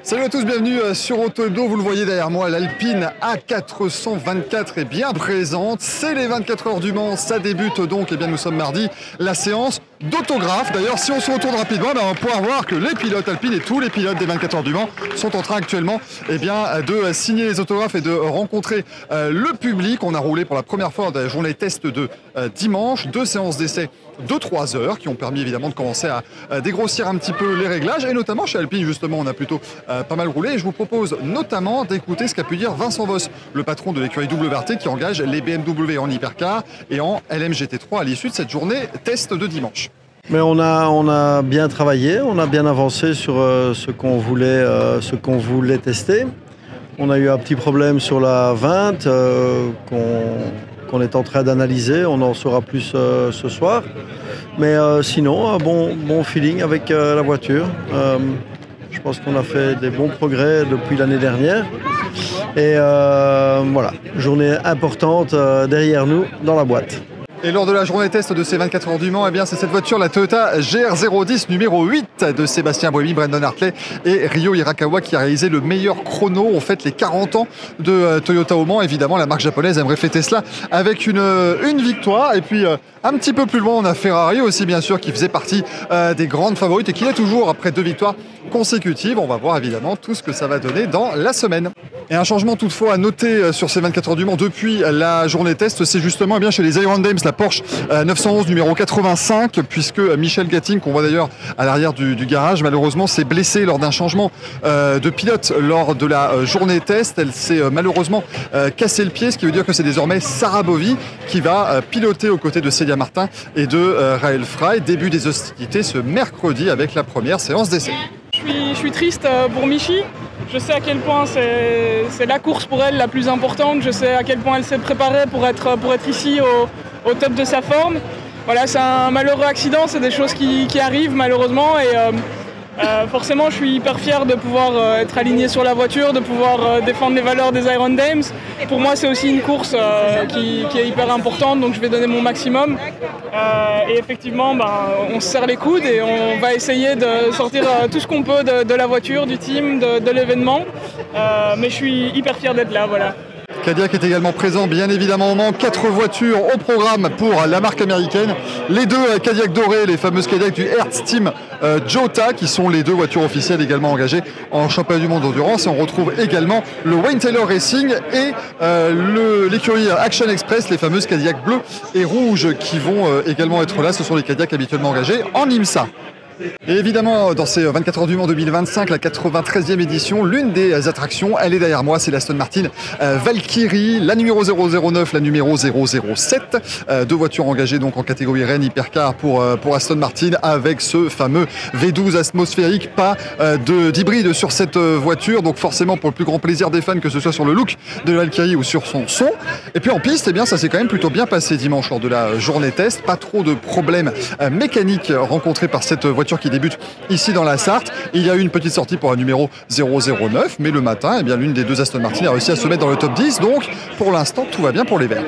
Salut à tous, bienvenue sur Auto Hebdo. Vous le voyez derrière moi, l'Alpine A424 est bien présente. C'est les 24 heures du Mans, ça débute donc, nous sommes mardi, la séance d'autographes. D'ailleurs, si on se retourne rapidement, on va pouvoir voir que les pilotes alpines et tous les pilotes des 24 heures du Mans sont en train actuellement de signer les autographes et de rencontrer le public. On a roulé pour la première fois dans la journée test de dimanche, 2 séances d'essai de 3 heures qui ont permis évidemment de commencer à dégrossir un petit peu les réglages, et notamment chez Alpine justement on a plutôt pas mal roulé, et je vous propose notamment d'écouter ce qu'a pu dire Vincent Voss, le patron de l'écurie WRT qui engage les BMW en hypercar et en LMGT3 à l'issue de cette journée test de dimanche. Mais on a bien travaillé, on a bien avancé sur ce qu'on voulait tester. On a eu un petit problème sur la 20 qu'on est en train d'analyser, on en saura plus ce soir. Mais sinon, un bon feeling avec la voiture. Je pense qu'on a fait des bons progrès depuis l'année dernière. Et voilà, journée importante derrière nous dans la boîte. Et lors de la journée test de ces 24 heures du Mans, c'est cette voiture, la Toyota GR010 numéro 8 de Sébastien Buemi, Brendan Hartley et Ryo Hirakawa qui a réalisé le meilleur chrono. On fête les 40 ans de Toyota au Mans. Évidemment, la marque japonaise aimerait fêter cela avec une victoire. Et puis, un petit peu plus loin, on a Ferrari aussi, bien sûr, qui faisait partie des grandes favorites et qui est toujours après 2 victoires consécutives. On va voir évidemment tout ce que ça va donner dans la semaine. Et un changement toutefois à noter sur ces 24 heures du Mans depuis la journée test, c'est justement chez les Iron Dames, la Porsche 911 numéro 85, puisque Michel Gatting, qu'on voit d'ailleurs à l'arrière du garage, malheureusement s'est blessé lors d'un changement de pilote lors de la journée test. Elle s'est malheureusement cassé le pied, ce qui veut dire que c'est désormais Sarah Bovy qui va piloter aux côtés de Célia Martin et de Raël Fry. Début des hostilités ce mercredi avec la première séance d'essai. Je suis triste pour Michi. Je sais à quel point c'est la course pour elle la plus importante. Je sais à quel point elle s'est préparée pour être ici au top de sa forme. Voilà, c'est un malheureux accident, c'est des choses qui arrivent malheureusement. Et forcément, je suis hyper fier de pouvoir être aligné sur la voiture, de pouvoir défendre les valeurs des Iron Dames. Pour moi, c'est aussi une course qui est hyper importante, donc je vais donner mon maximum. Et effectivement, on se serre les coudes et on va essayer de sortir tout ce qu'on peut de la voiture, du team, de l'événement. Mais je suis hyper fier d'être là, voilà. Cadillac est également présent, bien évidemment au Mans. 4 voitures au programme pour la marque américaine. Les 2 Cadillac dorés, les fameuses Cadillac du Hertz Team Jota, qui sont les 2 voitures officielles également engagées en championnat du monde d'endurance. Et on retrouve également le Wayne Taylor Racing et l'écurie Action Express, les fameuses Cadillac bleues et rouges qui vont également être là. Ce sont les Cadillac habituellement engagés en IMSA. Et évidemment, dans ces 24 heures du Mans 2025, la 93e édition, l'une des attractions, elle est derrière moi, c'est l'Aston Martin Valkyrie, la numéro 009, la numéro 007. 2 voitures engagées donc en catégorie Rennes Hypercar pour Aston Martin avec ce fameux V12 atmosphérique, pas d'hybride sur cette voiture. Donc forcément, pour le plus grand plaisir des fans, que ce soit sur le look de la Valkyrie ou sur son son. Et puis en piste, ça s'est quand même plutôt bien passé dimanche lors de la journée test. Pas trop de problèmes mécaniques rencontrés par cette voiture qui débute ici dans la Sarthe. Il y a eu une petite sortie pour un numéro 009, mais le matin, l'une des 2 Aston Martin a réussi à se mettre dans le top 10. Donc, pour l'instant, tout va bien pour les Verts.